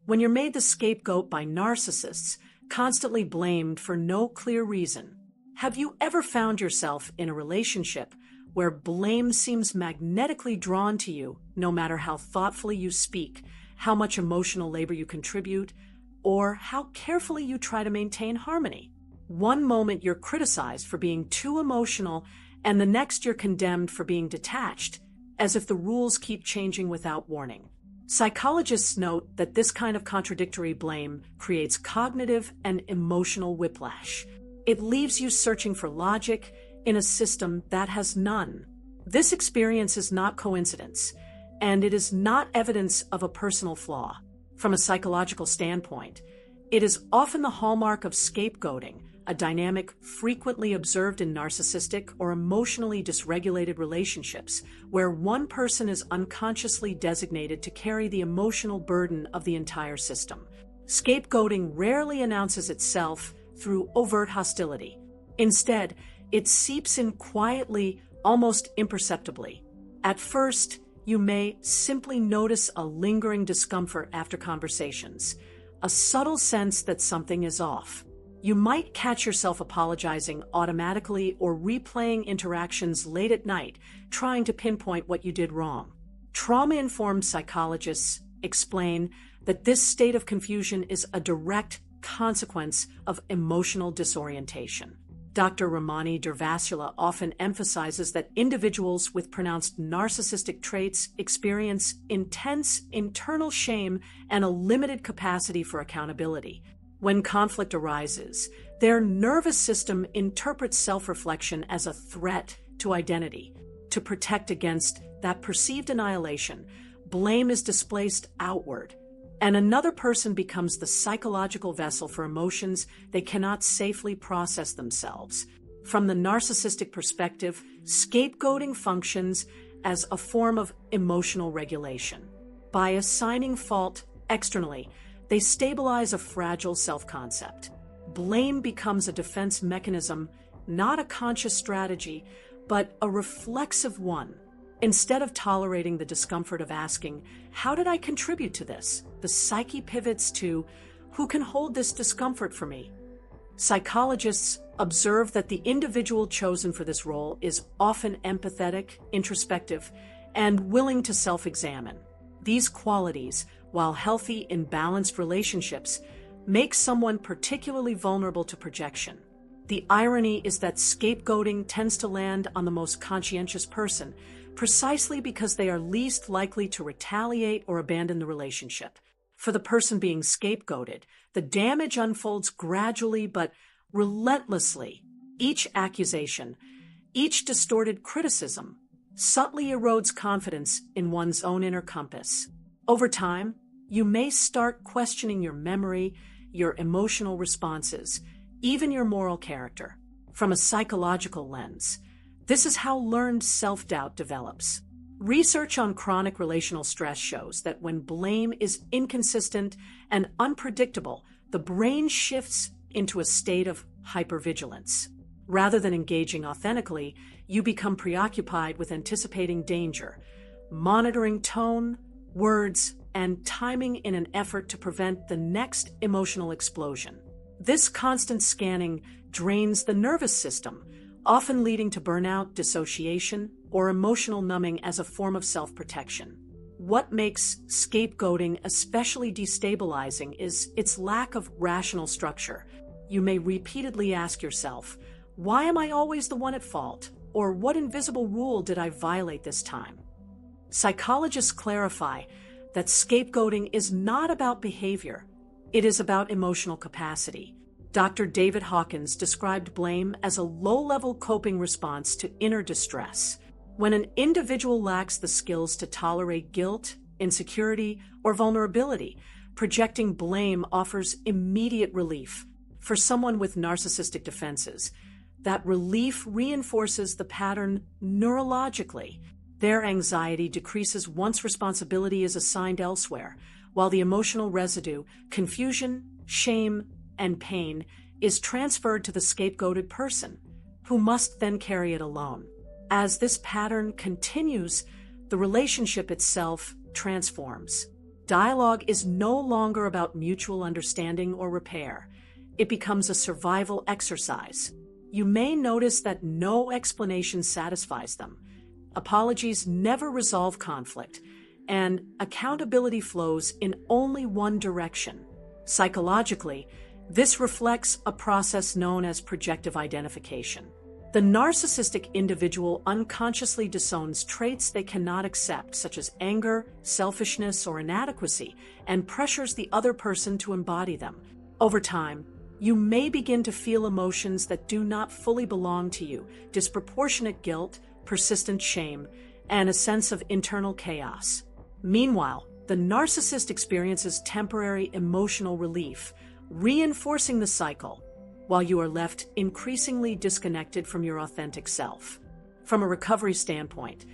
When you're made the scapegoat by narcissists, constantly blamed for no clear reason, have you ever found yourself in a relationship where blame seems magnetically drawn to you, no matter how thoughtfully you speak, how much emotional labor you contribute, or how carefully you try to maintain harmony? One moment you're criticized for being too emotional, and the next you're condemned for being detached, as if the rules keep changing without warning. Psychologists note that this kind of contradictory blame creates cognitive and emotional whiplash. It leaves you searching for logic in a system that has none. This experience is not coincidence, and it is not evidence of a personal flaw. From a psychological standpoint, it is often the hallmark of scapegoating, a dynamic frequently observed in narcissistic or emotionally dysregulated relationships, where one person is unconsciously designated to carry the emotional burden of the entire system. Scapegoating rarely announces itself through overt hostility. Instead, it seeps in quietly, almost imperceptibly. At first, you may simply notice a lingering discomfort after conversations, a subtle sense that something is off. You might catch yourself apologizing automatically or replaying interactions late at night, trying to pinpoint what you did wrong. Trauma-informed psychologists explain that this state of confusion is a direct consequence of emotional disorientation. Dr. Ramani Durvasula often emphasizes that individuals with pronounced narcissistic traits experience intense internal shame and a limited capacity for accountability. When conflict arises, their nervous system interprets self-reflection as a threat to identity. To protect against that perceived annihilation, blame is displaced outward, and another person becomes the psychological vessel for emotions they cannot safely process themselves. From the narcissistic perspective, scapegoating functions as a form of emotional regulation. By assigning fault externally, they stabilize a fragile self-concept. Blame becomes a defense mechanism, not a conscious strategy, but a reflexive one. Instead of tolerating the discomfort of asking, "How did I contribute to this?" the psyche pivots to, "Who can hold this discomfort for me?" Psychologists observe that the individual chosen for this role is often empathetic, introspective, and willing to self-examine. These qualities, while healthy in balanced relationships, make someone particularly vulnerable to projection. The irony is that scapegoating tends to land on the most conscientious person, precisely because they are least likely to retaliate or abandon the relationship. For the person being scapegoated, the damage unfolds gradually but relentlessly. Each accusation, each distorted criticism, subtly erodes confidence in one's own inner compass. Over time, you may start questioning your memory, your emotional responses, even your moral character. From a psychological lens, this is how learned self-doubt develops. Research on chronic relational stress shows that when blame is inconsistent and unpredictable, the brain shifts into a state of hypervigilance. Rather than engaging authentically, you become preoccupied with anticipating danger, monitoring tone, words, and timing in an effort to prevent the next emotional explosion. This constant scanning drains the nervous system, often leading to burnout, dissociation, or emotional numbing as a form of self-protection. What makes scapegoating especially destabilizing is its lack of rational structure. You may repeatedly ask yourself, "Why am I always the one at fault?" Or "What invisible rule did I violate this time?" Psychologists clarify that scapegoating is not about behavior. It is about emotional capacity. Dr. David Hawkins described blame as a low-level coping response to inner distress. When an individual lacks the skills to tolerate guilt, insecurity, or vulnerability, projecting blame offers immediate relief. For someone with narcissistic defenses, that relief reinforces the pattern neurologically. Their anxiety decreases once responsibility is assigned elsewhere, while the emotional residue, confusion, shame, and pain is transferred to the scapegoated person, who must then carry it alone. As this pattern continues, the relationship itself transforms. Dialogue is no longer about mutual understanding or repair. It becomes a survival exercise. You may notice that no explanation satisfies them. Apologies never resolve conflict, and accountability flows in only one direction. Psychologically, this reflects a process known as projective identification. The narcissistic individual unconsciously disowns traits they cannot accept, such as anger, selfishness, or inadequacy, and pressures the other person to embody them. Over time, you may begin to feel emotions that do not fully belong to you, disproportionate guilt, persistent shame, and a sense of internal chaos. Meanwhile, the narcissist experiences temporary emotional relief, reinforcing the cycle, while you are left increasingly disconnected from your authentic self. From a recovery standpoint,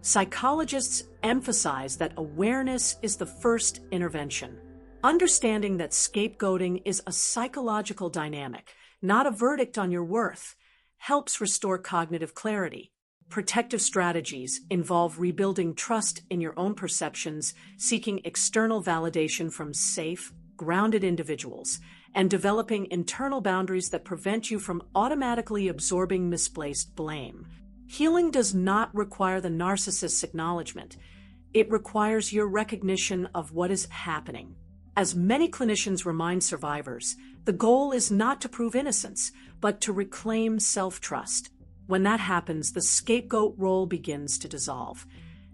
psychologists emphasize that awareness is the first intervention. Understanding that scapegoating is a psychological dynamic, not a verdict on your worth, helps restore cognitive clarity. Protective strategies involve rebuilding trust in your own perceptions, seeking external validation from safe, grounded individuals, and developing internal boundaries that prevent you from automatically absorbing misplaced blame. Healing does not require the narcissist's acknowledgement. It requires your recognition of what is happening. As many clinicians remind survivors, the goal is not to prove innocence, but to reclaim self-trust. When that happens, the scapegoat role begins to dissolve.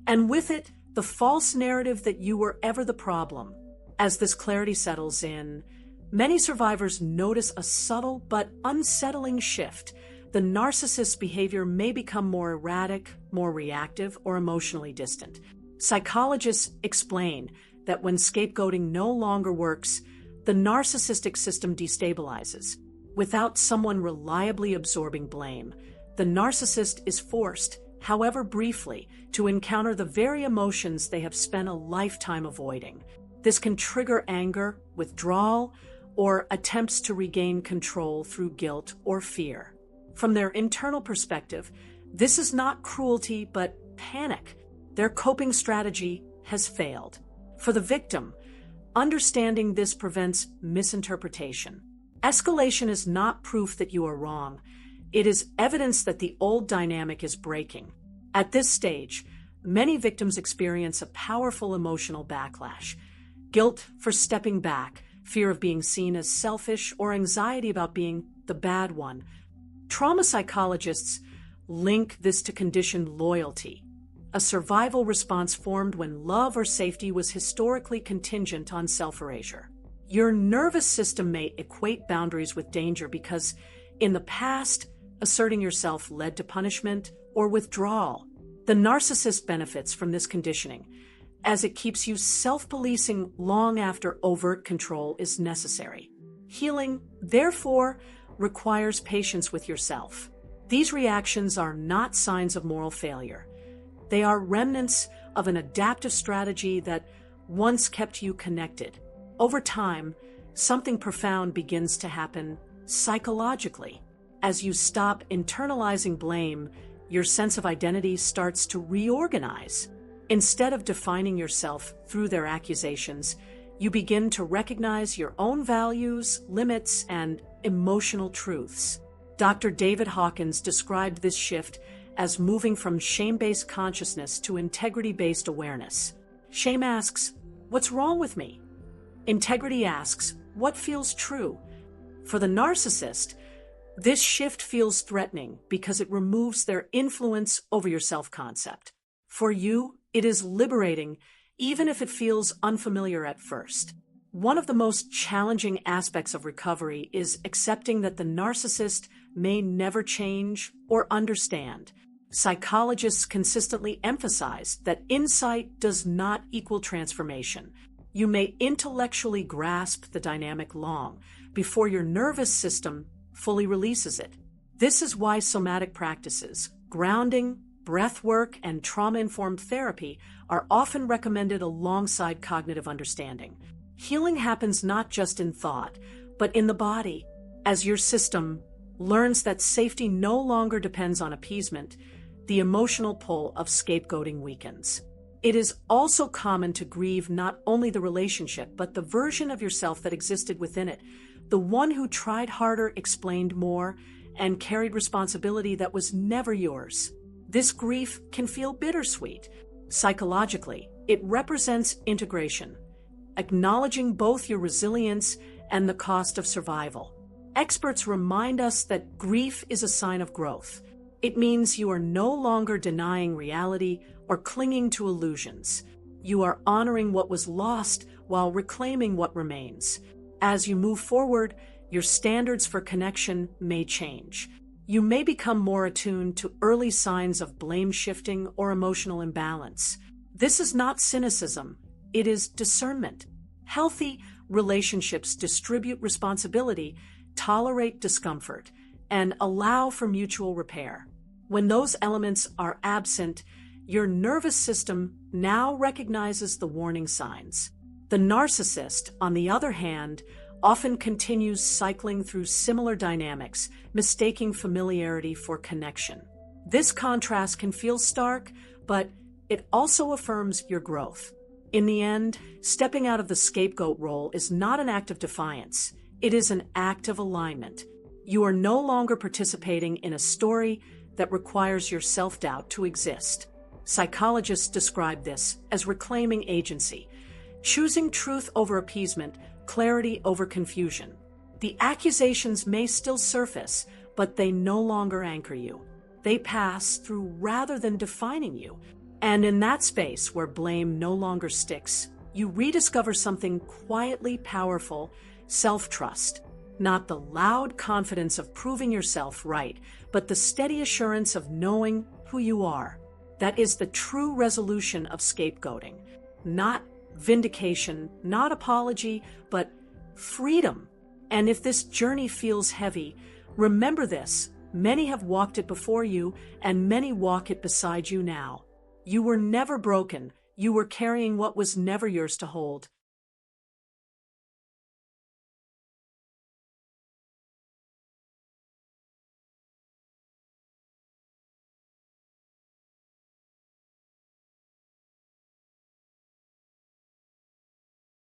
And with it, the false narrative that you were ever the problem. As this clarity settles in, many survivors notice a subtle but unsettling shift. The narcissist's behavior may become more erratic, more reactive, or emotionally distant. Psychologists explain that when scapegoating no longer works, the narcissistic system destabilizes. Without someone reliably absorbing blame, the narcissist is forced, however briefly, to encounter the very emotions they have spent a lifetime avoiding. This can trigger anger, withdrawal, or attempts to regain control through guilt or fear. From their internal perspective, this is not cruelty but panic. Their coping strategy has failed. For the victim, understanding this prevents misinterpretation. Escalation is not proof that you are wrong. It is evidence that the old dynamic is breaking. At this stage, many victims experience a powerful emotional backlash. Guilt for stepping back, fear of being seen as selfish, or anxiety about being the bad one. Trauma psychologists link this to conditioned loyalty, a survival response formed when love or safety was historically contingent on self-erasure. Your nervous system may equate boundaries with danger because, in the past, asserting yourself led to punishment or withdrawal. The narcissist benefits from this conditioning, as it keeps you self-policing long after overt control is necessary. Healing, therefore, requires patience with yourself. These reactions are not signs of moral failure. They are remnants of an adaptive strategy that once kept you connected. Over time, something profound begins to happen psychologically. As you stop internalizing blame, your sense of identity starts to reorganize. Instead of defining yourself through their accusations, you begin to recognize your own values, limits, and emotional truths. Dr. David Hawkins described this shift as moving from shame-based consciousness to integrity-based awareness. Shame asks, "What's wrong with me?" Integrity asks, "What feels true?" For the narcissist, this shift feels threatening because it removes their influence over your self-concept. For you, it is liberating, even if it feels unfamiliar at first. One of the most challenging aspects of recovery is accepting that the narcissist may never change or understand. Psychologists consistently emphasize that insight does not equal transformation. You may intellectually grasp the dynamic long before your nervous system fully releases it. This is why somatic practices, grounding, breath work, and trauma-informed therapy are often recommended alongside cognitive understanding. Healing happens not just in thought, but in the body. As your system learns that safety no longer depends on appeasement, the emotional pull of scapegoating weakens. It is also common to grieve not only the relationship, but the version of yourself that existed within it, the one who tried harder, explained more, and carried responsibility that was never yours. This grief can feel bittersweet. Psychologically, it represents integration, acknowledging both your resilience and the cost of survival. Experts remind us that grief is a sign of growth. It means you are no longer denying reality or clinging to illusions. You are honoring what was lost while reclaiming what remains. As you move forward, your standards for connection may change. You may become more attuned to early signs of blame shifting or emotional imbalance. This is not cynicism, it is discernment. Healthy relationships distribute responsibility, tolerate discomfort, and allow for mutual repair. When those elements are absent, your nervous system now recognizes the warning signs. The narcissist, on the other hand, often continues cycling through similar dynamics, mistaking familiarity for connection. This contrast can feel stark, but it also affirms your growth. In the end, stepping out of the scapegoat role is not an act of defiance. It is an act of alignment. You are no longer participating in a story that requires your self-doubt to exist. Psychologists describe this as reclaiming agency, choosing truth over appeasement, clarity over confusion. The accusations may still surface, but they no longer anchor you. They pass through rather than defining you. And in that space where blame no longer sticks, you rediscover something quietly powerful: self-trust. Not the loud confidence of proving yourself right, but the steady assurance of knowing who you are. That is the true resolution of scapegoating. Not vindication, not apology, but freedom. And if this journey feels heavy, remember this: many have walked it before you, and many walk it beside you now. You were never broken. You were carrying what was never yours to hold.